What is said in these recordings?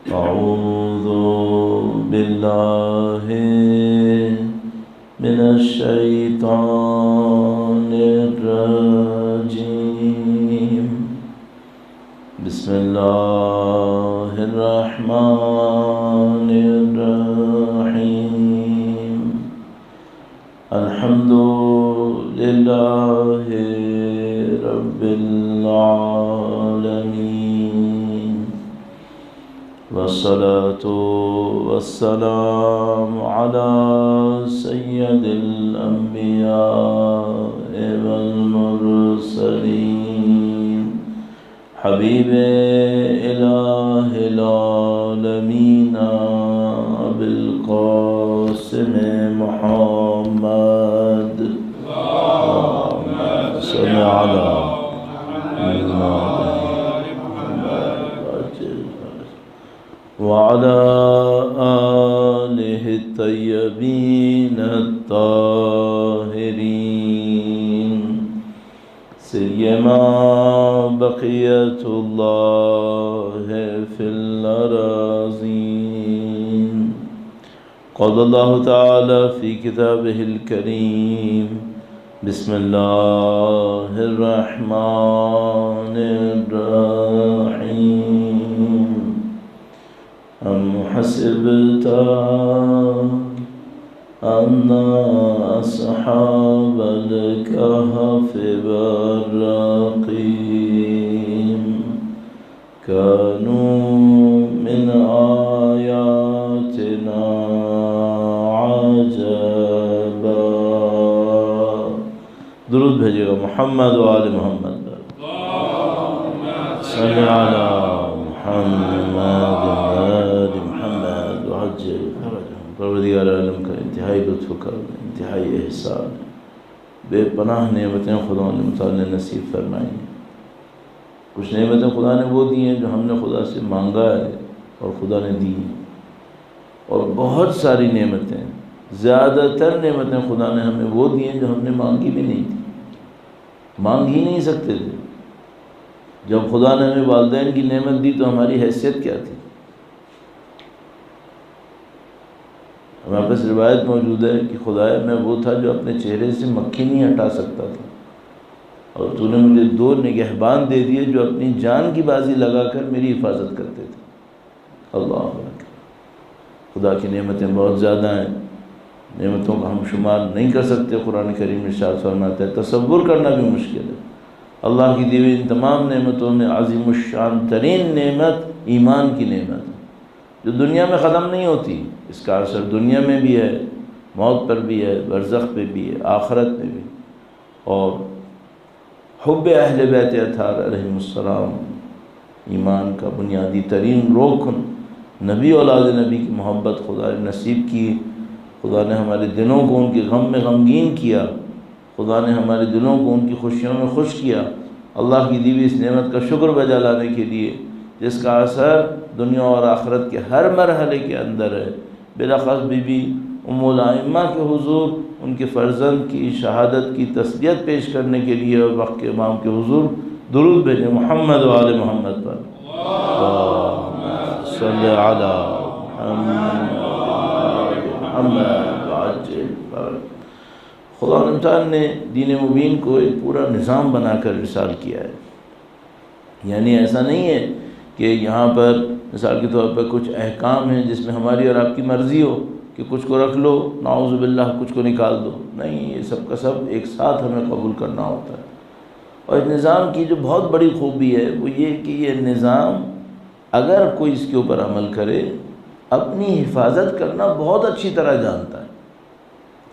أعوذ بالله من الشيطان الرجيم. بسم الله الرحمن الرحيم. الحمد لله رب العالمين، والصلاة والسلام على سيد الأنبياء والمرسلين، حبيب إله العالمين أبي القاسم محمد. اللهم صل على وعلى آله الطيبين الطاهرين، سيما بقية الله في الأراضين. قال الله تعالى في كتابه الكريم: بسم الله الرحمن الرحيم. أم حسبت أن أصحاب الكهف والرقيم كانوا من آياتنا عجبا. درود بھیجیے گا محمد و آل محمد. صلی علی محمد آل محمد وعجل فرجهم. پروردگار عالم کا انتہائی لطف و کرم، انتہائی احسان، بے پناہ نعمتیں خدا نے متعلق نصیب فرمائی ہیں. کچھ نعمتیں خدا نے وہ دی ہیں جو ہم نے خدا سے مانگا ہے اور خدا نے دی ہیں، اور بہت ساری نعمتیں، زیادہ تر نعمتیں خدا نے ہمیں وہ دی ہیں جو ہم نے مانگی بھی نہیں تھی، مانگ ہی نہیں سکتے تھے. جب خدا نے ہمیں والدین کی نعمت دی تو ہماری حیثیت کیا تھی؟ ہمارے پاس روایت موجود ہے کہ خدایا میں وہ تھا جو اپنے چہرے سے مکھی نہیں ہٹا سکتا تھا، اور تو نے مجھے 2 نگہبان دے دیے جو اپنی جان کی بازی لگا کر میری حفاظت کرتے تھے. اللہ اکبر. خدا کی نعمتیں بہت زیادہ ہیں، نعمتوں کا ہم شمار نہیں کر سکتے. قرآن کریم ارشاد فرماتا ہے تصور کرنا بھی مشکل ہے. اللہ کی دی ہوئی ان تمام نعمتوں میں عظیم الشان ترین نعمت ایمان کی نعمت ہے، جو دنیا میں ختم نہیں ہوتی. اس کا اثر دنیا میں بھی ہے، موت پر بھی ہے، برزخ پہ بھی ہے، آخرت میں بھی. اور حب اہل بیت اطہار علیہم السلام ایمان کا بنیادی ترین رکن. نبی اولاد نبی کی محبت خدا نے نصیب کی. خدا نے ہمارے دلوں کو ان کے غم میں غمگین کیا، خدا نے ہمارے دلوں کو ان کی خوشیوں میں خوش کیا. اللہ کی دی ہوئی اس نعمت کا شکر بجا لانے کے لیے جس کا اثر دنیا اور آخرت کے ہر مرحلے کے اندر ہے. بالاخص بی بی ام الائمہ کے حضور ان کے فرزند کی شہادت کی تسلیت پیش کرنے کے لیے اور وقت کے امام کے حضور درود بھیجیں محمد و آل محمد پر. اللہم صلی علی محمد وعجل فرجهم. خدا تعالیٰ نے دین مبین کو ایک پورا نظام بنا کر ارسال کیا ہے. یعنی ایسا نہیں ہے کہ یہاں پر مثال کے طور پر کچھ احکام ہیں جس میں ہماری اور آپ کی مرضی ہو کہ کچھ کو رکھ لو، نعوذ باللہ کچھ کو نکال دو. نہیں، یہ سب کا سب ایک ساتھ ہمیں قبول کرنا ہوتا ہے. اور اس نظام کی جو بہت بڑی خوبی ہے وہ یہ کہ یہ نظام اگر کوئی اس کے اوپر عمل کرے اپنی حفاظت کرنا بہت اچھی طرح جانتا ہے.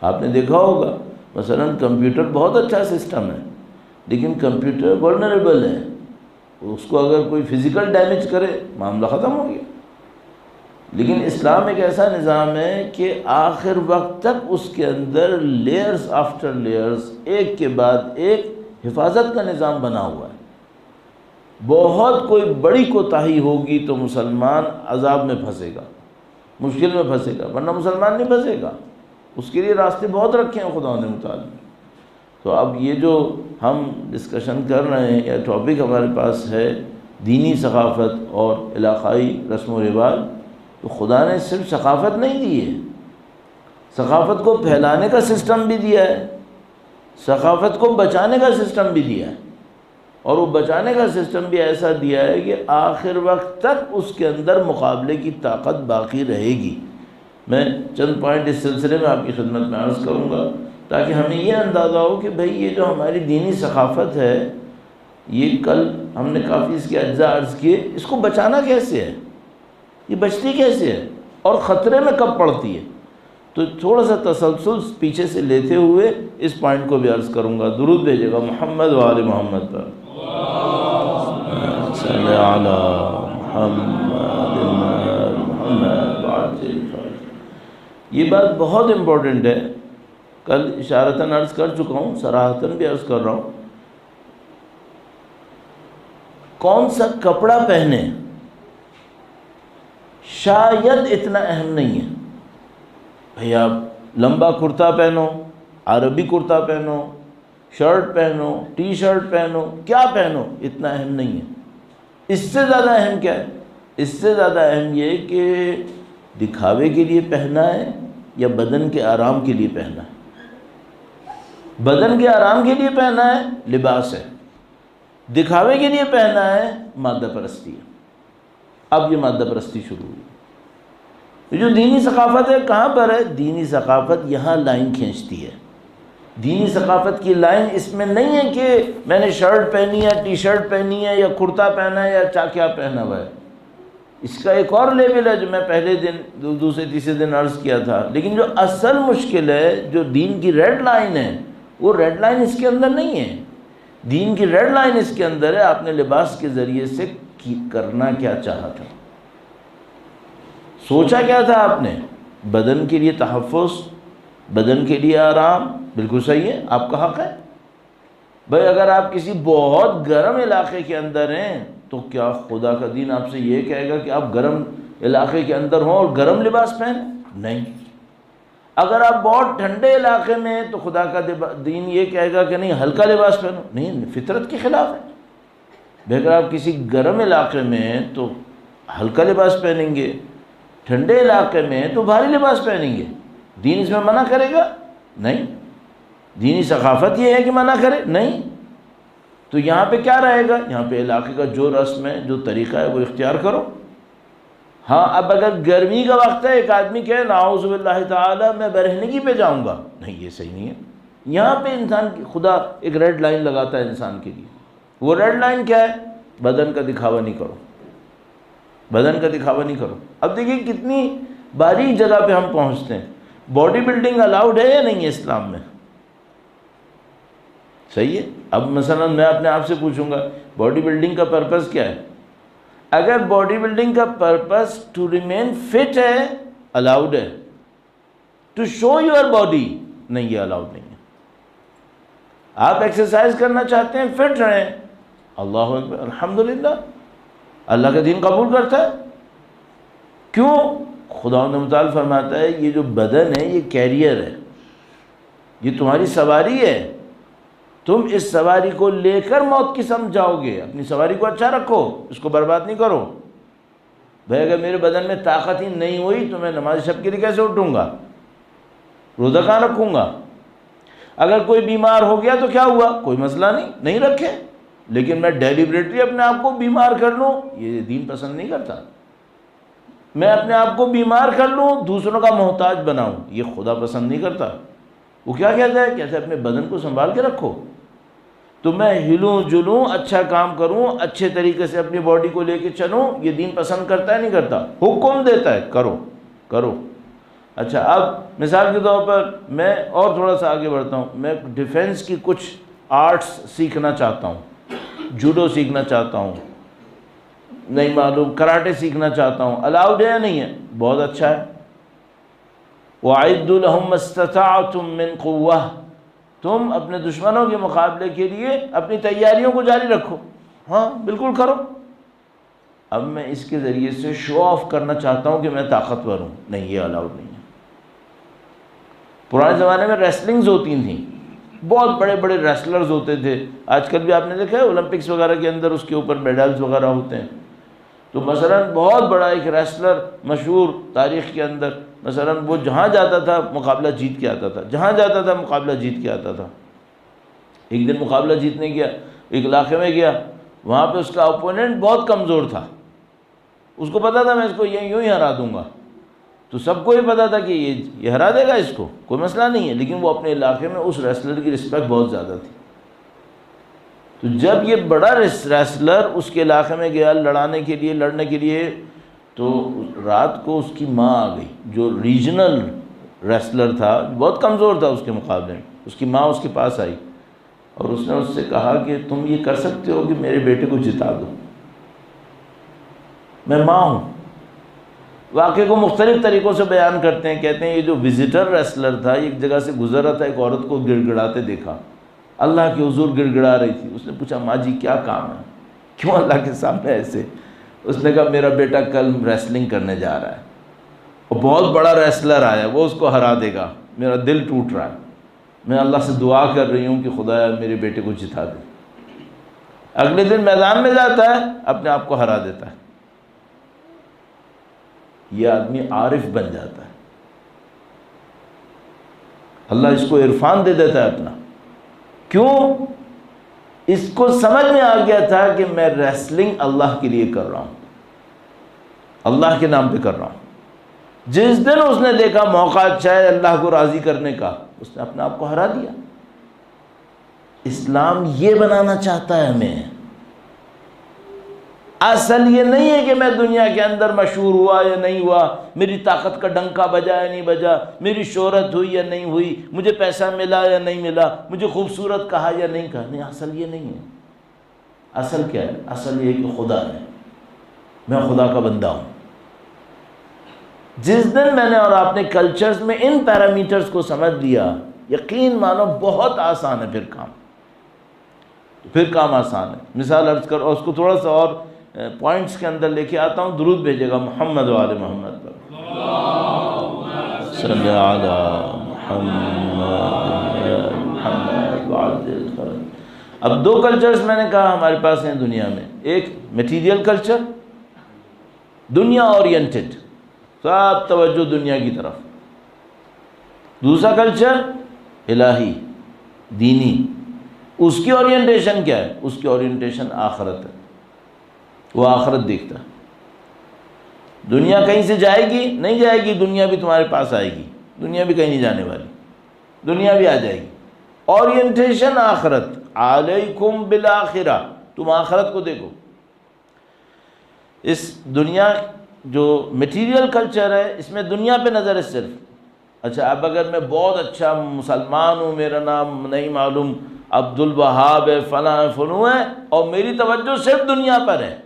آپ نے دیکھا ہوگا مثلا کمپیوٹر بہت اچھا سسٹم ہے، لیکن کمپیوٹر ورنریبل ہے. اس کو اگر کوئی فزیکل ڈیمیج کرے معاملہ ختم ہو گیا. لیکن اسلام ایک ایسا نظام ہے کہ آخر وقت تک اس کے اندر لیئرز آفٹر لیئرز، ایک کے بعد ایک حفاظت کا نظام بنا ہوا ہے. بہت کوئی بڑی کوتاہی ہوگی تو مسلمان عذاب میں پھنسے گا، مشکل میں پھنسے گا، ورنہ مسلمان نہیں پھنسے گا. اس کے لیے راستے بہت رکھے ہیں خدا نے متعلق. تو اب یہ جو ہم ڈسکشن کر رہے ہیں یا ٹاپک ہمارے پاس ہے دینی ثقافت اور علاقائی رسم و رواج، تو خدا نے صرف ثقافت نہیں دی ہے، ثقافت کو پھیلانے کا سسٹم بھی دیا ہے، ثقافت کو بچانے کا سسٹم بھی دیا ہے، اور وہ بچانے کا سسٹم بھی ایسا دیا ہے کہ آخر وقت تک اس کے اندر مقابلے کی طاقت باقی رہے گی۔ میں چند پوائنٹ اس سلسلے میں آپ کی خدمت میں عرض کروں گا تاکہ ہمیں یہ اندازہ ہو کہ بھئی یہ جو ہماری دینی ثقافت ہے، یہ کل ہم نے کافی اس کے اجزاء عرض کیے، اس کو بچانا کیسے ہے، یہ بچتی کیسے ہے اور خطرے میں کب پڑتی ہے۔ تو تھوڑا سا تسلسل پیچھے سے لیتے ہوئے اس پوائنٹ کو بھی عرض کروں گا۔ درود بھیجے گا محمد و آل محمد پر، صلی علی محمد محمد۔ یہ بات بہت امپورٹنٹ ہے، کل اشارتاً عرض کر چکا ہوں، صراحتاً بھی عرض کر رہا ہوں۔ کون سا کپڑا پہنے شاید اتنا اہم نہیں ہے۔ بھئی آپ لمبا کرتا پہنو، عربی کرتا پہنو، شرٹ پہنو، ٹی شرٹ پہنو، کیا پہنو، اتنا اہم نہیں ہے۔ اس سے زیادہ اہم کیا ہے؟ اس سے زیادہ اہم یہ کہ دکھاوے کے لیے پہنا ہے یا بدن کے آرام کے لیے پہنا ہے۔ بدن کے آرام کے لیے پہنا ہے لباس ہے، دکھاوے کے لیے پہنا ہے مادہ پرستی ہے۔ اب یہ مادہ پرستی شروع ہوئی۔ جو دینی ثقافت ہے کہاں پر ہے؟ دینی ثقافت یہاں لائن کھینچتی ہے۔ دینی ثقافت کی لائن اس میں نہیں ہے کہ میں نے شرٹ پہنی ہے، ٹی شرٹ پہنی ہے، یا کرتا پہنا ہے، یا کیا پہنا ہوا ہے۔ اس کا ایک اور لیول ہے جو میں پہلے دن دوسرے تیسرے دن عرض کیا تھا، لیکن جو اصل مشکل ہے، جو دین کی ریڈ لائن ہے، وہ ریڈ لائن اس کے اندر نہیں ہے۔ دین کی ریڈ لائن اس کے اندر ہے، آپ نے لباس کے ذریعے سے کرنا کیا چاہا تھا، سوچا کیا تھا آپ نے۔ بدن کے لیے تحفظ، بدن کے لیے آرام، بالکل صحیح ہے، آپ کا حق ہے۔ بھئی اگر آپ کسی بہت گرم علاقے کے اندر ہیں تو کیا خدا کا دین آپ سے یہ کہے گا کہ آپ گرم علاقے کے اندر ہوں اور گرم لباس پہنیں؟ نہیں۔ اگر آپ بہت ٹھنڈے علاقے میں ہیں تو خدا کا دین یہ کہے گا کہ نہیں ہلکا لباس پہنو؟ نہیں، فطرت کے خلاف ہے۔ بھئی اگر آپ کسی گرم علاقے میں ہیں تو ہلکا لباس پہنیں گے، ٹھنڈے علاقے میں تو بھاری لباس پہنیں گے۔ دین اس میں منع کرے گا؟ نہیں۔ دینی ثقافت یہ ہے کہ منع کرے؟ نہیں۔ تو یہاں پہ کیا رہے گا؟ یہاں پہ علاقے کا جو رسم ہے، جو طریقہ ہے، وہ اختیار کرو۔ ہاں اب اگر گرمی کا وقت ہے، ایک آدمی کہے نعوذ باللہ تعالی میں برہنگی پہ جاؤں گا، نہیں، یہ صحیح نہیں ہے۔ یہاں پہ انسان کی خدا ایک ریڈ لائن لگاتا ہے انسان کے لیے۔ وہ ریڈ لائن کیا ہے؟ بدن کا دکھاوا نہیں کرو، بدن کا دکھاوا نہیں کرو۔ اب دیکھیں کتنی باریک جگہ پہ ہم پہنچتے ہیں۔ باڈی بلڈنگ الاؤڈ ہے یا نہیں ہے اسلام میں؟ صحیح ہے۔ اب مثلا میں اپنے آپ سے پوچھوں گا باڈی بلڈنگ کا پرپس کیا ہے؟ اگر باڈی بلڈنگ کا پرپس ٹو ریمین فٹ ہے، الاؤڈ ہے۔ ٹو شو یور باڈی، نہیں، یہ الاؤڈ نہیں ہے۔ آپ ایکسرسائز کرنا چاہتے ہیں، فٹ رہیں، اللہ اکبر، الحمدللہ، اللہ کا دین قبول کرتا ہے۔ کیوں؟ خداوند متعال فرماتا ہے یہ جو بدن ہے یہ کیریئر ہے، یہ تمہاری سواری ہے، تم اس سواری کو لے کر موت کی سمجھ جاؤ گے۔ اپنی سواری کو اچھا رکھو، اس کو برباد نہیں کرو۔ بھائی اگر میرے بدن میں طاقت ہی نہیں ہوئی تو میں نماز شب کے لیے کیسے اٹھوں گا، روزہ کہاں رکھوں گا؟ اگر کوئی بیمار ہو گیا تو کیا ہوا؟ کوئی مسئلہ نہیں رکھے، لیکن میں ڈیلیبریٹلی اپنے آپ کو بیمار کر لوں، یہ دین پسند نہیں کرتا۔ میں اپنے آپ کو بیمار کر لوں، دوسروں کا محتاج بناؤں، یہ خدا پسند نہیں کرتا۔ وہ کیا کہتا ہے؟ کہتا ہے اپنے بدن کو سنبھال کے رکھو۔ تو میں ہلوں جلوں، اچھا کام کروں، اچھے طریقے سے اپنی باڈی کو لے کے چلوں، یہ دین پسند کرتا ہے نہیں کرتا؟ حکم دیتا ہے کرو کرو۔ اچھا اب مثال کے طور پر میں اور تھوڑا سا آگے بڑھتا ہوں، میں ڈیفینس کی کچھ آرٹس سیکھنا چاہتا ہوں، جوڈو سیکھنا چاہتا ہوں، نہیں معلوم کراٹے سیکھنا چاہتا ہوں، الاؤڈ ہے یا نہیں ہے؟ بہت اچھا ہے۔ وَأَعِدُّوا لَهُم مَّا اسْتَطَعْتُم مِّن قُوَّةٍ، تم اپنے دشمنوں کے مقابلے کے لیے اپنی تیاریوں کو جاری رکھو۔ ہاں بالکل کرو۔ اب میں اس کے ذریعے سے شو آف کرنا چاہتا ہوں کہ میں طاقتور ہوں، نہیں، یہ الاؤڈ نہیں ہے۔ پرانے زمانے میں ریسلنگز ہوتی تھیں، بہت بڑے بڑے ریسلرز ہوتے تھے، آج کل بھی آپ نے دیکھا ہے اولمپکس وغیرہ کے اندر اس کے اوپر میڈلز وغیرہ ہوتے ہیں. تو مثلا بہت بڑا ایک ریسلر مشہور تاریخ کے اندر، مثلا وہ جہاں جاتا تھا مقابلہ جیت کے آتا تھا، جہاں جاتا تھا مقابلہ جیت کے آتا تھا. ایک دن مقابلہ جیتنے گیا، ایک علاقے میں گیا، وہاں پہ اس کا اپوننٹ بہت کمزور تھا. اس کو پتا تھا میں اس کو یوں ہی ہرا دوں گا، تو سب کو ہی پتا تھا کہ یہ ہرا دے گا اس کو، کوئی مسئلہ نہیں ہے. لیکن وہ اپنے علاقے میں اس ریسلر کی رسپیکٹ بہت زیادہ تھی. تو جب یہ بڑا ریسلر اس کے علاقے میں گیا لڑنے کے لیے، تو رات کو اس کی ماں آ گئی، جو ریجنل ریسلر تھا بہت کمزور تھا اس کے مقابلے میں. اس کی ماں اس کے پاس آئی اور اس نے اس سے کہا کہ تم یہ کر سکتے ہو کہ میرے بیٹے کو جتا دو، میں ماں ہوں. واقعے کو مختلف طریقوں سے بیان کرتے ہیں، کہتے ہیں یہ جو وزٹر ریسلر تھا ایک جگہ سے گزر رہا تھا، ایک عورت کو گڑ گڑاتے دیکھا، اللہ کے حضور گڑ گڑا رہی تھی. اس نے پوچھا ماں جی کیا کام ہے، کیوں اللہ کے سامنے ایسے؟ اس نے کہا میرا بیٹا کل ریسلنگ کرنے جا رہا ہے اور بہت بڑا ریسلر آیا، وہ اس کو ہرا دے گا، میرا دل ٹوٹ رہا ہے، میں اللہ سے دعا کر رہی ہوں کہ خدایا میرے بیٹے کو جتا دے. اگلے دن میدان میں جاتا ہے، اپنے آپ کو ہرا دیتا ہے. یہ آدمی عارف بن جاتا ہے، اللہ اس کو عرفان دے دیتا ہے اپنا. کیوں؟ اس کو سمجھ میں آ گیا تھا کہ میں ریسلنگ اللہ کے لیے کر رہا ہوں، اللہ کے نام پہ کر رہا ہوں. جس دن اس نے دیکھا موقع اچھا ہے اللہ کو راضی کرنے کا، اس نے اپنے آپ کو ہرا دیا. اسلام یہ بنانا چاہتا ہے ہمیں. اصل یہ نہیں ہے کہ میں دنیا کے اندر مشہور ہوا یا نہیں ہوا، میری طاقت کا ڈنکا بجا یا نہیں بجا، میری شہرت ہوئی یا نہیں ہوئی، مجھے پیسہ ملا یا نہیں ملا، مجھے خوبصورت کہا یا نہیں کہا. نہیں، اصل یہ نہیں ہے. اصل کیا ہے؟ اصل یہ کہ خدا ہے، میں خدا کا بندہ ہوں. جس دن میں نے اور آپ نے کلچرز میں ان پیرامیٹرز کو سمجھ لیا، یقین مانو بہت آسان ہے پھر کام آسان ہے. مثال عرض کر، اور اس کو تھوڑا سا اور پوائنٹس کے اندر لے کے آتا ہوں. درود بھیجے گا محمد و آل محمد پر، صلی علی محمد وعجل فرج. اب دو کلچرز میں نے کہا ہمارے پاس ہیں دنیا میں، ایک میٹیریل کلچر، دنیا اورینٹڈ، سب توجہ دنیا کی طرف. دوسرا کلچر الہی، دینی. اس کی اورینٹیشن کیا ہے؟ اس کی اورینٹیشن آخرت ہے، وہ آخرت دیکھتا ہے. دنیا کہیں سے جائے گی؟ نہیں جائے گی. دنیا بھی تمہارے پاس آئے گی، دنیا بھی کہیں نہیں جانے والی، دنیا بھی آ جائے گی. اورینٹیشن آخرت. علیکم بالآخرہ، تم آخرت کو دیکھو. اس دنیا جو میٹیریل کلچر ہے اس میں دنیا پہ نظر ہے صرف. اچھا اب اگر میں بہت اچھا مسلمان ہوں، میرا نام نہیں معلوم عبد الوہاب ہے، فلاں فلوں ہے، اور میری توجہ صرف دنیا پر ہے،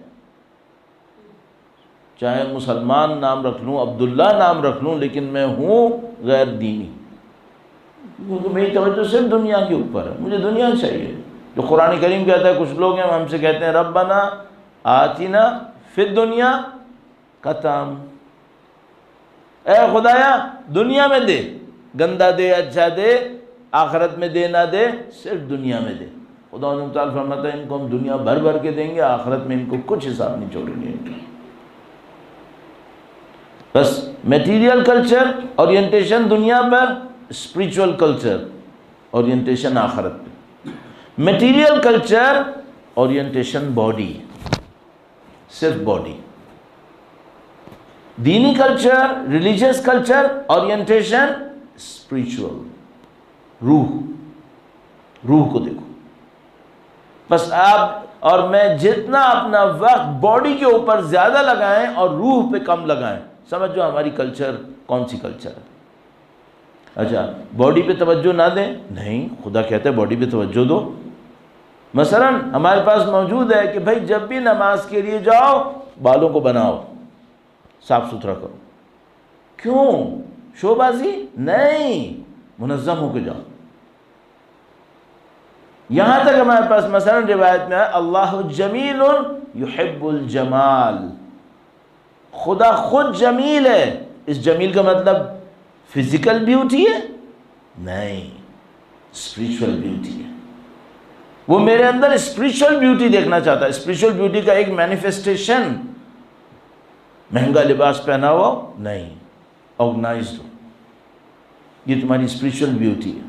چاہے مسلمان نام رکھ لوں، عبداللہ نام رکھ لوں، لیکن میں ہوں غیر دینی، کیونکہ میری توجہ صرف دنیا کے اوپر ہے، مجھے دنیا چاہیے. جو قرآن کریم کہتا ہے، کچھ لوگ ہیں ہم سے کہتے ہیں ربنا آتنا فی الدنیا قطام، اے خدایا دنیا میں دے، گندا دے اچھا دے، آخرت میں دے نہ دے، صرف دنیا میں دے. خدا تعالیٰ فرماتا ہے ان کو ہم دنیا بھر بھر کے دیں گے، آخرت میں ان کو کچھ حساب نہیں چھوڑیں گے. بس میٹیریل کلچر اورینٹیشن دنیا پر، اسپریچول کلچر اورینٹیشن آخرت پہ. میٹیریل کلچر اورینٹیشن باڈی، صرف باڈی. دینی culture, religious culture orientation spiritual, روح کو دیکھو. بس آپ اور میں جتنا اپنا وقت باڈی کے اوپر زیادہ لگائیں اور روح پہ کم لگائیں، سمجھو ہماری کلچر کون سی کلچر ہے. اچھا باڈی پہ توجہ نہ دیں؟ نہیں، خدا کہتا ہے باڈی پہ توجہ دو. مثلا ہمارے پاس موجود ہے کہ بھائی جب بھی نماز کے لیے جاؤ بالوں کو بناؤ، صاف ستھرا کرو. کیوں؟ شو بازی نہیں، منظم ہو کے جاؤ. یہاں تک ہمارے پاس مثلا روایت میں ہے اللہ جمیل یحب الجمال، خدا خود جمیل ہے. اس جمیل کا مطلب فزیکل بیوٹی ہے؟ نہیں، اسپریچول بیوٹی ہے. وہ میرے اندر اسپریچول بیوٹی دیکھنا چاہتا ہے. اسپریچول بیوٹی کا ایک مینیفیسٹیشن مہنگا لباس پہنا ہوا نہیں، آرگنائزڈ ہو، یہ تمہاری اسپریچول بیوٹی ہے.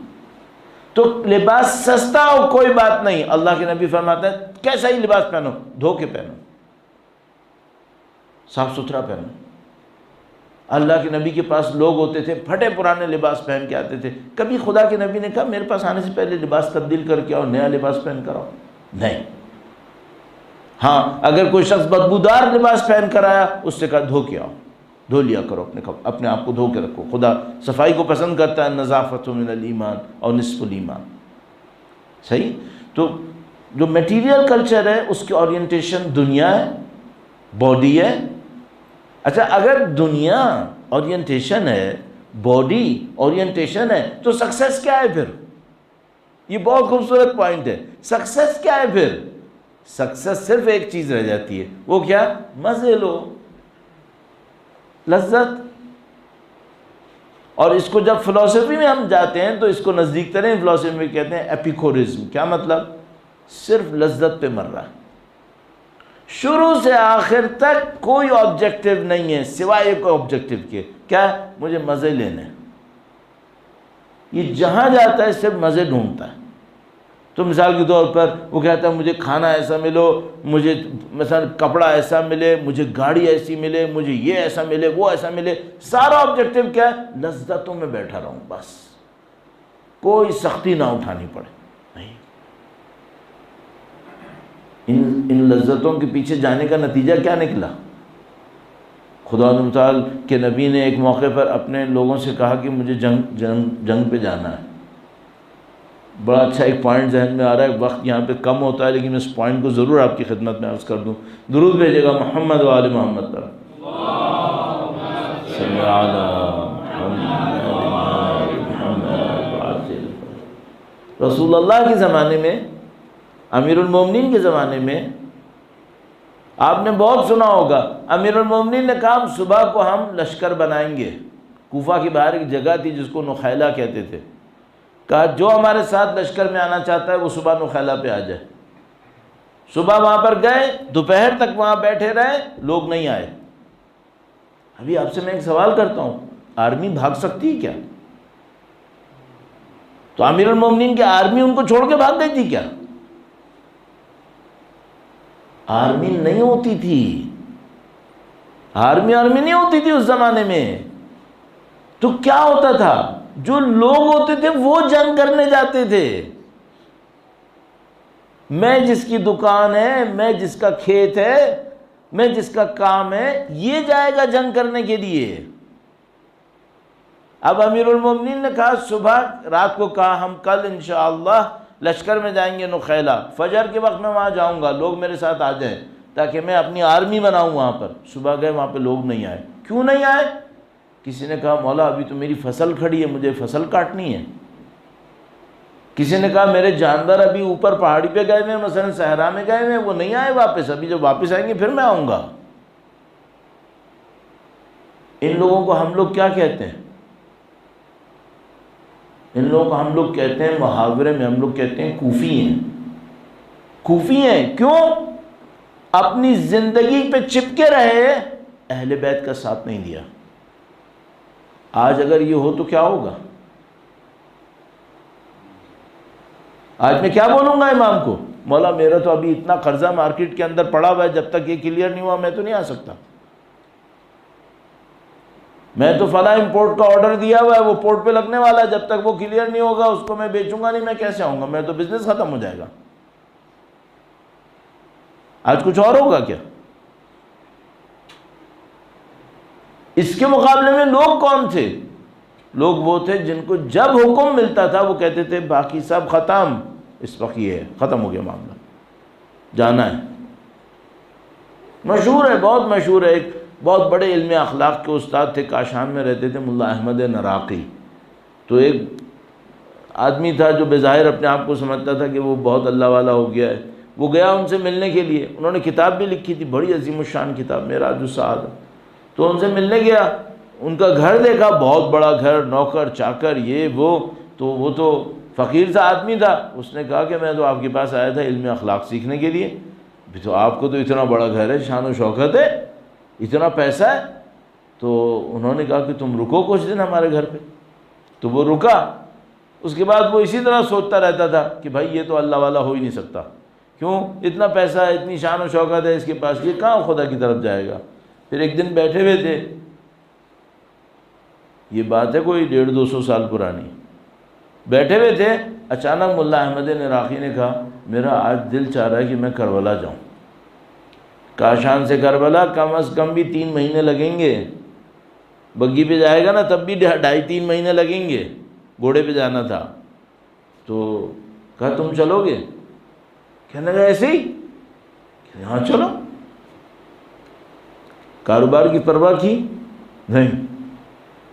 تو لباس سستا ہو کوئی بات نہیں، اللہ کے نبی فرماتے ہیں کیسا ہی لباس پہنو، دھو کے پہنو، صاف ستھرا پہنو. اللہ کے نبی کے پاس لوگ ہوتے تھے پھٹے پرانے لباس پہن کے آتے تھے، کبھی خدا کے نبی نے کہا میرے پاس آنے سے پہلے لباس تبدیل کر کے آؤ، نیا لباس پہن کر آؤ؟ نہیں. ہاں اگر کوئی شخص بدبودار لباس پہن کر آیا، اس سے کہا دھو کے آؤ، دھو لیا کرو اپنے آپ کو دھو کے رکھو. خدا صفائی کو پسند کرتا ہے، نظافت من الایمان اور نصف الایمان. صحیح. تو جو میٹیریل کلچر ہے اس کی اورینٹیشن دنیا ہے، باڈی ہے. اچھا اگر دنیا اورینٹیشن ہے، باڈی اورینٹیشن ہے، تو سکسیس کیا ہے پھر؟ یہ بہت خوبصورت پوائنٹ ہے. سکسیس کیا ہے پھر؟ سکسیس صرف ایک چیز رہ جاتی ہے، وہ کیا؟ مزے لو، لذت. اور اس کو جب فلسفی میں ہم جاتے ہیں تو اس کو نزدیک ترین فلسفی میں کہتے ہیں ایپیکورزم. کیا مطلب؟ صرف لذت پہ مر رہا ہے، شروع سے آخر تک کوئی آبجیکٹو نہیں ہے سوائے ایک آبجیکٹو کے. کیا؟ مجھے مزے لینے. یہ جہاں جاتا ہے صرف مزے ڈھونڈتا ہے. تو مثال کے طور پر وہ کہتا ہے مجھے کھانا ایسا ملو، مجھے مثلا کپڑا ایسا ملے، مجھے گاڑی ایسی ملے، مجھے یہ ایسا ملے، وہ ایسا ملے. سارا آبجیکٹو کیا ہے؟ لذتوں میں بیٹھا رہوں بس، کوئی سختی نہ اٹھانی پڑے. نہیں، ان لذتوں کے پیچھے جانے کا نتیجہ کیا نکلا؟ خدا متعال کے نبی نے ایک موقع پر اپنے لوگوں سے کہا کہ مجھے جنگ پہ جانا ہے. بڑا اچھا ایک پوائنٹ ذہن میں آ رہا ہے، وقت یہاں پہ کم ہوتا ہے لیکن میں اس پوائنٹ کو ضرور آپ کی خدمت میں عرض کر دوں. درود بھیجے گا محمد و آل محمد پر. صلی رسول اللہ کے زمانے میں، امیر المومنین کے زمانے میں آپ نے بہت سنا ہوگا، امیر المومنین نے کہا صبح کو ہم لشکر بنائیں گے. کوفہ کی باہر ایک جگہ تھی جس کو نخیلہ کہتے تھے. کہا جو ہمارے ساتھ لشکر میں آنا چاہتا ہے وہ صبح نخیلہ پہ آ جائے. صبح وہاں پر گئے، دوپہر تک وہاں بیٹھے رہے، لوگ نہیں آئے. ابھی آپ سے میں ایک سوال کرتا ہوں، آرمی بھاگ سکتی ہے کیا؟ تو امیر المومنین کی آرمی ان کو چھوڑ کے بھاگ گئی تھی کیا؟ آرمی نہیں ہوتی تھی، آرمی نہیں ہوتی تھی اس زمانے میں. تو کیا ہوتا تھا؟ جو لوگ ہوتے تھے وہ جنگ کرنے جاتے تھے. میں جس کی دکان ہے، میں جس کا کھیت ہے، میں جس کا کام ہے، یہ جائے گا جنگ کرنے کے لیے. اب امیر المومنین نے کہا صبح، رات کو کہا ہم کل انشاءاللہ لشکر میں جائیں گے نخیلہ، فجر کے وقت میں وہاں جاؤں گا، لوگ میرے ساتھ آ جائیں تاکہ میں اپنی آرمی بناؤں وہاں پر. صبح گئے، وہاں پہ لوگ نہیں آئے. کیوں نہیں آئے؟ کسی نے کہا مولا ابھی تو میری فصل کھڑی ہے، مجھے فصل کاٹنی ہے. کسی نے کہا میرے جانور ابھی اوپر پہاڑی پہ گئے ہوئے، مثلا صحرا میں گئے ہوئے، وہ نہیں آئے واپس، ابھی جب واپس آئیں گے پھر میں آؤں گا. ان لوگوں کو ہم لوگ کیا کہتے ہیں؟ ان لوگوں کو ہم لوگ کہتے ہیں، محاورے میں ہم لوگ کہتے ہیں کوفی ہیں. کوفی ہیں کیوں؟ اپنی زندگی پہ چپکے رہے، اہل بیت کا ساتھ نہیں دیا. آج اگر یہ ہو تو کیا ہوگا؟ آج میں کیا بولوں گا امام کو؟ مولا میرا تو ابھی اتنا قرضہ مارکیٹ کے اندر پڑا ہوا ہے، جب تک یہ کلیئر نہیں ہوا میں تو نہیں آ سکتا. میں تو فلاں امپورٹ کا آرڈر دیا ہوا ہے، وہ پورٹ پہ لگنے والا ہے، جب تک وہ کلیئر نہیں ہوگا اس کو میں بیچوں گا نہیں، میں کیسے آؤں گا؟ میرا تو بزنس ختم ہو جائے گا. آج کچھ اور ہوگا کیا؟ اس کے مقابلے میں لوگ کون تھے؟ لوگ وہ تھے جن کو جب حکم ملتا تھا وہ کہتے تھے باقی سب ختم، اس وقت یہ ہے، ختم ہو گیا معاملہ، جانا ہے. مشہور ہے، بہت مشہور ہے. ایک بہت بڑے علم اخلاق کے استاد تھے، کاشان میں رہتے تھے، ملا احمد نراقی. تو ایک آدمی تھا جو بظاہر اپنے آپ کو سمجھتا تھا کہ وہ بہت اللہ والا ہو گیا ہے. وہ گیا ان سے ملنے کے لیے، انہوں نے کتاب بھی لکھی تھی، بڑی عظیم الشان کتاب، معراج السعادہ. تو ان سے ملنے گیا، ان کا گھر دیکھا، بہت بڑا گھر، نوکر چاکر، یہ وہ. تو وہ تو فقیر سا آدمی تھا، اس نے کہا کہ میں تو آپ کے پاس آیا تھا علم اخلاق سیکھنے کے لیے، بھی تو آپ کو تو اتنا بڑا گھر ہے، شان و شوکت ہے، اتنا پیسہ ہے۔ تو انہوں نے کہا کہ تم رکو کچھ دن ہمارے گھر پہ، تو وہ رکا۔ اس کے بعد وہ اسی طرح سوچتا رہتا تھا کہ بھائی یہ تو اللہ والا ہو ہی نہیں سکتا، کیوں؟ اتنا پیسہ ہے، اتنی شان و شوکت ہے اس کے پاس، یہ کہاں خدا کی طرف جائے گا۔ پھر ایک دن بیٹھے ہوئے تھے، یہ بات ہے کوئی 150-200 سال پرانی، بیٹھے ہوئے تھے، اچانک ملا احمد عراقی نے کہا میرا آج دل چاہ رہا ہے کہ میں کربلا جاؤں۔ کاشان سے کربلا کم از کم بھی 3 مہینے لگیں گے، بگی پہ جائے گا نا تب بھی 2.5-3 مہینے لگیں گے، گھوڑے پہ جانا تھا۔ تو کہا تم چلو گے؟ کہنے لگا ایسے ہی، ہاں چلو۔ کاروبار کی پرواہ کی نہیں،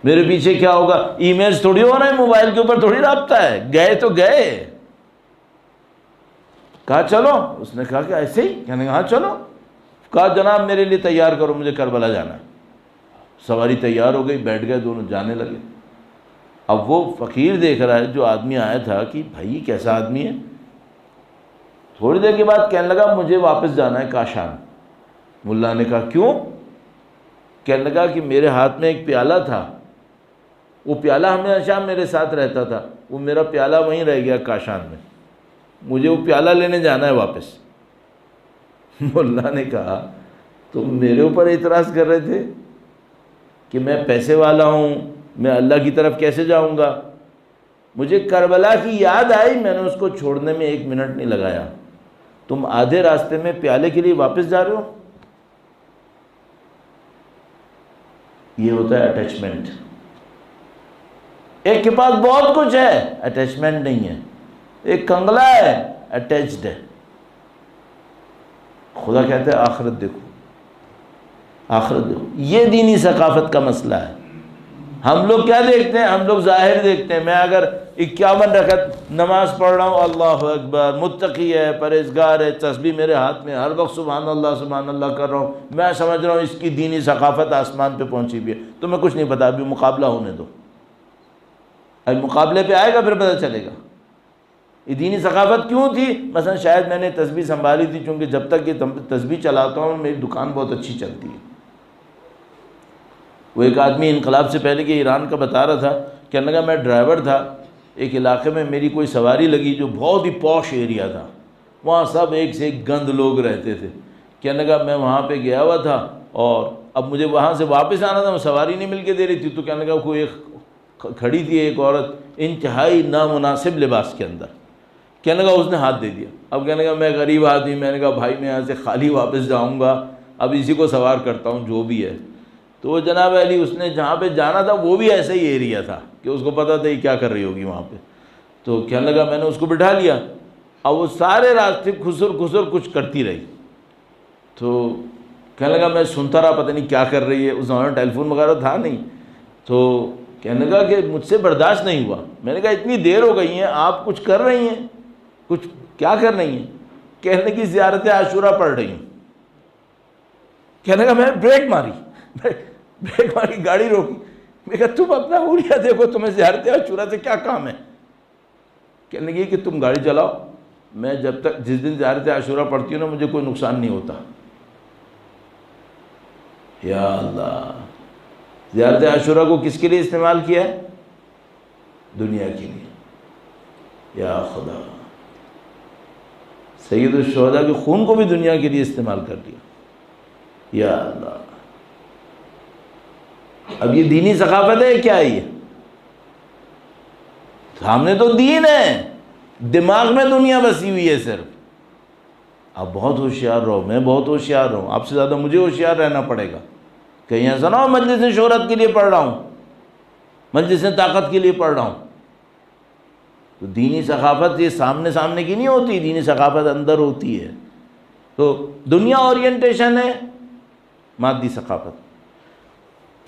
میرے پیچھے کیا ہوگا، ای میلز تھوڑی ہو رہا ہے، موبائل کے اوپر تھوڑی رابطہ ہے، گئے تو گئے۔ کہا چلو، اس نے کہا کہ ایسے ہی، کہنے لگا ہاں چلو۔ کہا جناب میرے لیے تیار کرو، مجھے کربلا جانا ہے۔ سواری تیار ہو گئی، بیٹھ گئے، دونوں جانے لگے۔ اب وہ فقیر دیکھ رہا ہے جو آدمی آیا تھا کہ بھائی کیسا آدمی ہے۔ تھوڑی دیر کے بعد کہنے لگا مجھے واپس جانا ہے کاشان۔ ملا نے کہا کیوں؟ کہنے لگا کہ میرے ہاتھ میں ایک پیالہ تھا، وہ پیالہ ہمیشہ میرے ساتھ رہتا تھا، وہ میرا پیالہ وہیں رہ گیا کاشان میں، مجھے وہ پیالہ لینے جانا ہے واپس۔ ملا نے کہا تم میرے اوپر اعتراض کر رہے تھے کہ میں پیسے والا ہوں، میں اللہ کی طرف کیسے جاؤں گا؟ مجھے کربلا کی یاد آئی، میں نے اس کو چھوڑنے میں 1 منٹ نہیں لگایا۔ تم آدھے راستے میں پیالے کے لیے واپس جا رہے ہو۔ یہ ہوتا ہے اٹیچمنٹ۔ ایک کے پاس بہت کچھ ہے، اٹیچمنٹ نہیں ہے، ایک کنگلا ہے، اٹیچڈ ہے۔ خدا کہتے ہیں آخرت دیکھو، آخرت دیکھو۔ یہ دینی ثقافت کا مسئلہ ہے۔ ہم لوگ کیا دیکھتے ہیں؟ ہم لوگ ظاہر دیکھتے ہیں۔ میں اگر 51 رکعت نماز پڑھ رہا ہوں، اللہ اکبر، متقی ہے، پرہیزگار ہے، تسبیح میرے ہاتھ میں، ہر وقت سبحان اللہ کر رہا ہوں، میں سمجھ رہا ہوں اس کی دینی ثقافت آسمان پہ پہنچی بھی ہے۔ تمہیں کچھ نہیں پتا، ابھی مقابلہ ہونے دو، ابھی مقابلے پہ آئے گا پھر پتہ چلے گا یہ دینی ثقافت کیوں تھی۔ مثلا شاید میں نے تسبیح سنبھالی تھی، چونکہ جب تک یہ تسبیح چلاتا ہوں میری دکان بہت اچھی چلتی ہے۔ وہ ایک آدمی انقلاب سے پہلے کہ ایران کا بتا رہا تھا، کہنے لگا میں ڈرائیور تھا، ایک علاقے میں میری کوئی سواری لگی جو بہت ہی پوش ایریا تھا، وہاں سب ایک سے ایک گند لوگ رہتے تھے۔ کہنے لگا میں وہاں پہ گیا ہوا تھا اور اب مجھے وہاں سے واپس آنا تھا، وہ سواری نہیں مل کے دے رہی تھی، تو کہنے لگا کوئی ایک کھڑی تھی ایک عورت انتہائی نامناسب لباس کے اندر، کہنے لگا اس نے ہاتھ دے دیا۔ اب کہنے لگا میں غریب آدمی، میں نے کہا بھائی میں یہاں سے خالی واپس جاؤں گا، اب اسی کو سوار کرتا ہوں جو بھی ہے۔ تو وہ جناب علی اس نے جہاں پہ جانا تھا وہ بھی ایسا ہی ایریا تھا کہ اس کو پتہ تھا یہ کیا کر رہی ہوگی وہاں پہ، تو کہنے لگا میں نے اس کو بٹھا لیا۔ اب وہ سارے راستے خسر کچھ کرتی رہی، تو کہنے لگا میں سنتا رہا، پتہ نہیں کیا کر رہی ہے، اس زمانے میں ٹیلی فون وغیرہ تھا نہیں۔ تو کہنے لگا کہ مجھ سے برداشت نہیں ہوا، میں نے کہا اتنی دیر ہو گئی ہیں آپ کچھ کر رہی ہیں، کچھ کیا کر رہی ہیں؟ کہنے کی زیارت عاشورہ پڑھ رہی ہوں۔ کہنے لگا میں نے بریک ماری، گاڑی روکی، میں کہا تم اپنا حولیہ دیکھو، تمہیں زیارت عاشورہ سے کیا کام ہے؟ کہنے لگی کہ تم گاڑی چلاؤ، میں جب تک جس دن زیارت عاشورہ پڑھتی ہوں نا مجھے کوئی نقصان نہیں ہوتا۔ یا اللہ، زیارت عاشورہ کو کس کے لیے استعمال کیا ہے؟ دنیا کے لیے۔ یا خدا، سید الشہداء کے خون کو بھی دنیا کے لیے استعمال کر دیا۔ یا اللہ، اب یہ دینی ثقافت ہے کیا ہے؟ یہ سامنے تو دین ہے، دماغ میں دنیا بسی ہوئی ہے صرف۔ آپ بہت ہوشیار رہو، میں بہت ہوشیار رہوں، آپ سے زیادہ مجھے ہوشیار رہنا پڑے گا۔ کہیں ایسا نہ ہو مجلس شہرت کے لیے پڑھ رہا ہوں، مجلس طاقت کے لیے پڑھ رہا ہوں۔ تو دینی ثقافت یہ سامنے کی نہیں ہوتی، دینی ثقافت اندر ہوتی ہے۔ تو دنیا اورینٹیشن ہے مادی ثقافت،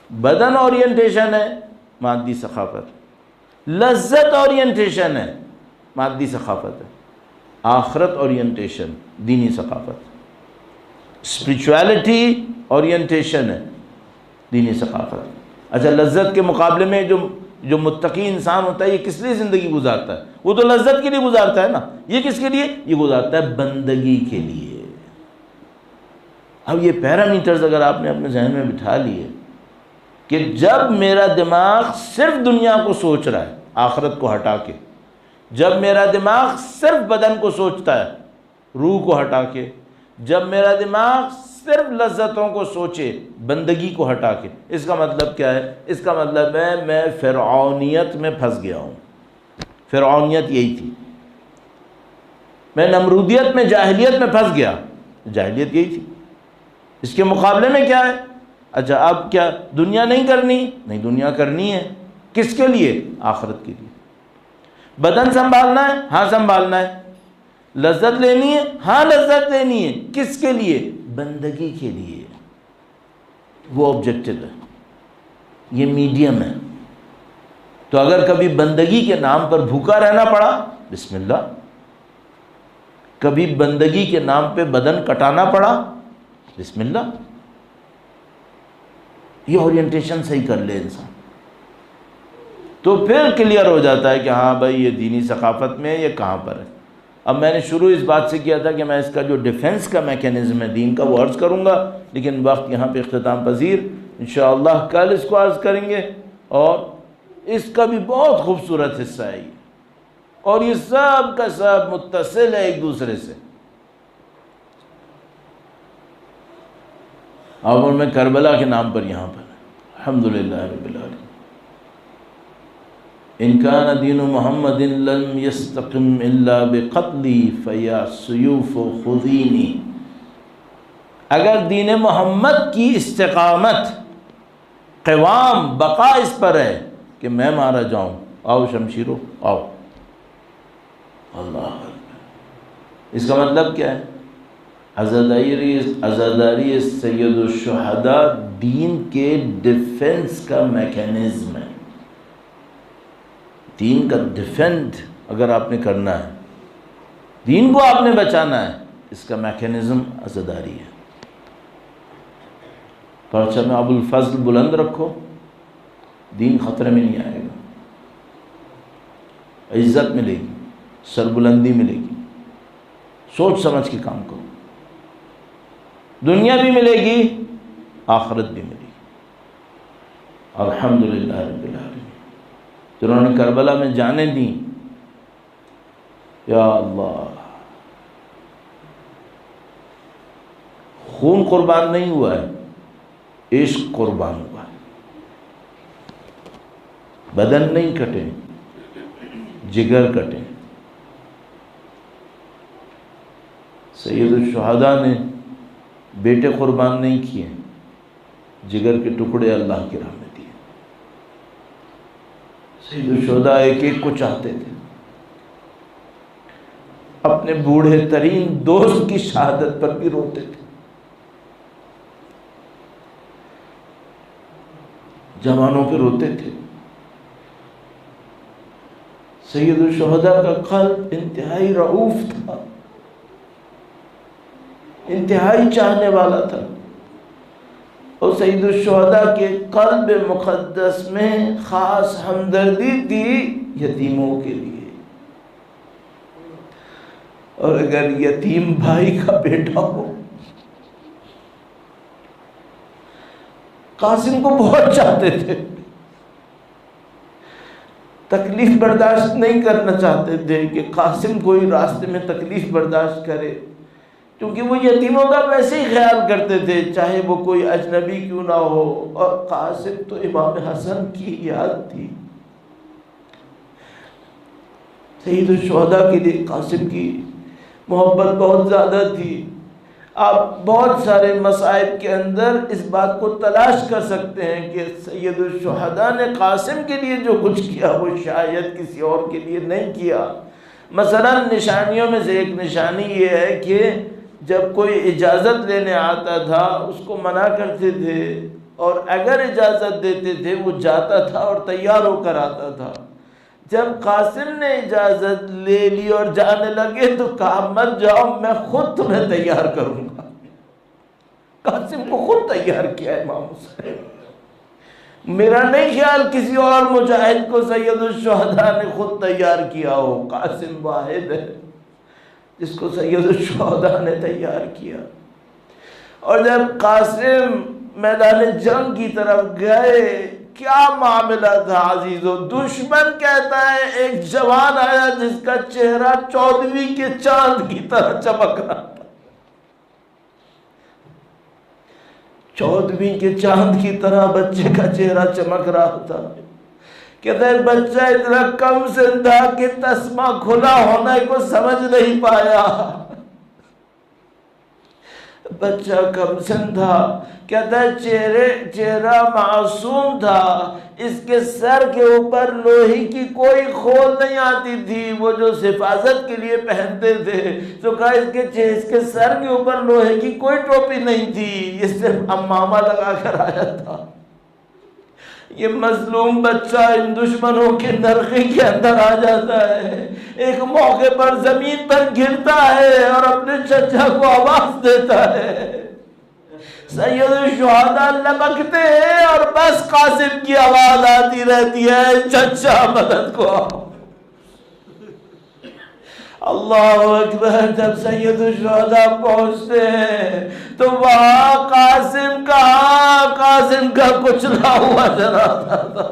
بدن اورینٹیشن ہے مادی ثقافت، لذت اورینٹیشن ہے مادی ثقافت ہے، آخرت اورینٹیشن دینی ثقافت، اسپریچویلٹی اورینٹیشن ہے دینی ثقافت۔ اچھا، لذت کے مقابلے میں جو جو متقی انسان ہوتا ہے یہ کس لیے زندگی گزارتا ہے؟ وہ تو لذت کے لیے گزارتا ہے نا، یہ کس کے لیے؟ یہ گزارتا ہے بندگی کے لیے۔ اب یہ پیرامیٹرز اگر آپ نے اپنے ذہن میں بٹھا لیے کہ جب میرا دماغ صرف دنیا کو سوچ رہا ہے آخرت کو ہٹا کے، جب میرا دماغ صرف بدن کو سوچتا ہے روح کو ہٹا کے، جب میرا دماغ صرف لذتوں کو سوچے بندگی کو ہٹا کے، اس کا مطلب کیا ہے؟ اس کا مطلب ہے میں فرعونیت میں پھنس گیا ہوں۔ فرعونیت یہی تھی، میں نمرودیت میں جاہلیت میں پھنس گیا، جاہلیت یہی تھی۔ اس کے مقابلے میں کیا ہے؟ اچھا اب کیا دنیا نہیں کرنی؟ نہیں، دنیا کرنی ہے۔ کس کے لیے؟ آخرت کے لیے۔ بدن سنبھالنا ہے؟ ہاں سنبھالنا ہے۔ لذت لینی ہے؟ ہاں لذت لینی ہے۔ کس کے لیے؟ بندگی کے لیے۔ وہ آبجیکٹو ہے، یہ میڈیم ہے۔ تو اگر کبھی بندگی کے نام پر بھوکا رہنا پڑا، بسم اللہ۔ کبھی بندگی کے نام پہ بدن کٹانا پڑا، بسم اللہ۔ یہ اورینٹیشن صحیح کر لے انسان تو پھر کلیئر ہو جاتا ہے کہ ہاں بھائی یہ دینی ثقافت میں یہ کہاں پر ہے۔ اب میں نے شروع اس بات سے کیا تھا کہ میں اس کا جو ڈیفنس کا میکینزم ہے دین کا وہ عرض کروں گا، لیکن وقت یہاں پہ اختتام پذیر، انشاءاللہ کل اس کو عرض کریں گے، اور اس کا بھی بہت خوبصورت حصہ ہے یہ، اور یہ سب کا سب متصل ہے ایک دوسرے سے۔ اور میں کربلا کے نام پر یہاں پر الحمدللہ رب العالمین۔ ان کان دین محمد لم یستقم الا بقتلی فیا سیوف خذینی۔ اگر دین محمد کی استقامت، قوام، بقا اس پر ہے کہ میں مارا جاؤں، آؤ شمشیرو آؤ۔ اللہ اکبر۔ اس کا مطلب کیا ہے؟ عزاداری سید الشہداء دین کے ڈیفنس کا میکینزم ہے۔ دین کا ڈیفینڈ اگر آپ نے کرنا ہے، دین کو آپ نے بچانا ہے، اس کا میکینزم عزاداری ہے۔ پرچہ میں ابو الفضل بلند رکھو، دین خطرے میں نہیں آئے گا، عزت ملے گی، سربلندی ملے گی۔ سوچ سمجھ کے کام کرو، دنیا بھی ملے گی، آخرت بھی ملے گی۔ الحمدللہ رب العالمین۔ جنہوں نے کربلا میں جانیں دیں، یا اللہ، خون قربان نہیں ہوا ہے، عشق قربان ہوا ہے۔ بدن نہیں کٹے، جگر کٹے۔ سید الشہداء نے بیٹے قربان نہیں کیے، جگر کے ٹکڑے اللہ کی راہ میں دیے۔ سید الشہداء ایک ایک کو چاہتے تھے، اپنے بوڑھے ترین دوست کی شہادت پر بھی روتے تھے، جوانوں پہ روتے تھے۔ سید الشہداء کا قلب انتہائی رعوف تھا، انتہائی چاہنے والا تھا، اور سید الشہداء کے قلب مقدس میں خاص ہمدردی تھی یتیموں کے لیے۔ اور اگر یتیم بھائی کا بیٹا ہو، قاسم کو بہت چاہتے تھے، تکلیف برداشت نہیں کرنا چاہتے تھے کہ قاسم کوئی راستے میں تکلیف برداشت کرے، کیونکہ وہ یتیموں کا ویسے ہی خیال کرتے تھے چاہے وہ کوئی اجنبی کیوں نہ ہو۔ اور قاسم تو امام حسن کی یاد تھی، سید الشہداء کے لیے قاسم کی محبت بہت زیادہ تھی۔ آپ بہت سارے مصائب کے اندر اس بات کو تلاش کر سکتے ہیں کہ سید الشہداء نے قاسم کے لیے جو کچھ کیا وہ شاید کسی اور کے لیے نہیں کیا۔ مثلا نشانیوں میں سے ایک نشانی یہ ہے کہ جب کوئی اجازت لینے آتا تھا اس کو منع کرتے تھے، اور اگر اجازت دیتے تھے وہ جاتا تھا اور تیار ہو کر آتا تھا۔ جب قاسم نے اجازت لے لی اور جانے لگے تو کہا مت جاؤ، میں خود تمہیں تیار کروں گا۔ قاسم کو خود تیار کیا امام حسین، میرا نہیں خیال کسی اور مجاہد کو سید الشہداء نے خود تیار کیا ہو، قاسم واحد ہے جس کو سید الشہداء نے تیار کیا۔ اور جب قاسم میدان جنگ کی طرف گئے، کیا معاملہ تھا عزیزو، دشمن کہتا ہے ایک جوان آیا جس کا چہرہ 14ویں کے چاند کی طرح چمک رہا تھا، 14ویں کے چاند کی طرح بچے کا چہرہ چمک رہا تھا۔ کہتا ہے بچہ اتنا کم سن تھا کہ تسمہ کھلا ہونے کو سمجھ نہیں پایا، بچہ کم سن تھا۔ کہتا ہے چہرہ معصوم تھا، اس کے سر کے اوپر لوہے کی کوئی کھول نہیں آتی تھی، وہ جو حفاظت کے لیے پہنتے تھے، تو کہا اس کے سر کے اوپر لوہے کی کوئی ٹوپی نہیں تھی، یہ صرف امامہ لگا کر آیا تھا۔ یہ مظلوم بچہ ان دشمنوں کے نرغے کے اندر آ جاتا ہے، ایک موقع پر زمین پر گرتا ہے اور اپنے چچا کو آواز دیتا ہے، سید الشہداء لبکتے ہیں اور بس قاسم کی آواز آتی رہتی ہے، چچا مدد کو آؤ۔ اللہ اکبر۔ جب سید الشہداء پہنچتے ہیں تو وہاں قاسم کا کچلا ہوا جنازہ تھا۔